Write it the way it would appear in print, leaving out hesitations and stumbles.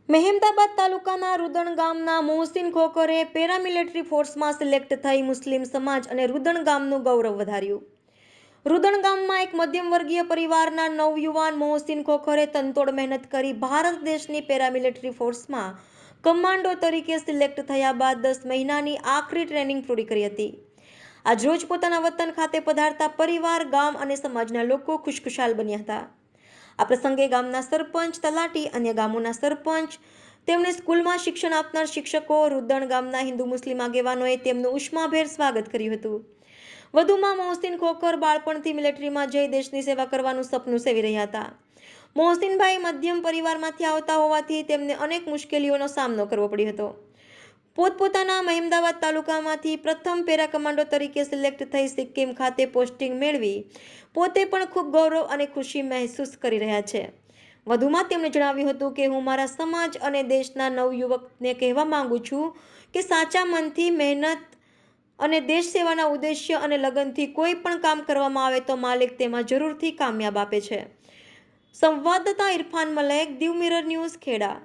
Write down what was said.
મહેમદાબાદ તાલુકાના રુદણ ગામના Mohsin ખોખરે paramilitary ફોર્સમાં select થઈ મુસ્લિમ સમાજ અને રુદણ ગામનું ગૌરવ વધાર્યું. રુદણ ગામમાં એક મધ્યમ વર્ગીય પરિવારના નવયુવાન મોહસિન ખોખરે તનતોડ મહેનત કરી ભારત દેશની પેરામિલિટરી ફોર્સમાં કમાન્ડો તરીકે સિલેક્ટ થયા બાદ 10 મહિનાની આકરી ટ્રેનિંગ પૂરી કરી હતી. આજરોજ પોતાના વતન ખાતે પધારતા પરિવાર, ગામ અને સમાજના લોકો ખુશખુશાલ બન્યા હતા. આ પ્રસંગે ગામના સરપંચ, તલાટી, અન્ય ગામોના સરપંચ, તેમને સ્કૂલમાં શિક્ષણ આપનાર શિક્ષકો, રુદણ ગામના હિન્દુ મુસ્લિમ આગેવાનોએ તેમનું ઉષ્માભેર સ્વાગત કર્યું હતું. વધુમાં મોહસિન ખોખર બાળપણથી મિલિટરીમાં જઈ દેશની સેવા કરવાનું સપનું સેવી રહ્યા હતા. મોહસિનભાઈ મધ્યમ પરિવારમાંથી આવતા હોવાથી તેમને અનેક મુશ્કેલીઓનો સામનો કરવો પડ્યો હતો. પોતપોતાના મહેમદાવાદ તાલુકામાંથી પ્રથમ પેરા કમાન્ડો તરીકે સિલેક્ટ થઈ સિક્કિમ ખાતે પોસ્ટિંગ મેળવી પોતે પણ ખૂબ ગૌરવ અને ખુશી મહેસૂસ કરી રહ્યા છે. વધુમાં તેમણે જણાવ્યું હતું કે હું મારા સમાજ અને દેશના નવયુવકને કહેવા માંગુ છું કે સાચા મનથી મહેનત અને દેશ સેવાના ઉદ્દેશ્ય અને લગનથી કોઈ પણ કામ કરવામાં આવે તો માલિક તેમાં જરૂરથી કામયાબ આપે છે. સંવાદદાતા ઇરફાન મલેક, દીવ મિરર ન્યૂઝ, ખેડા.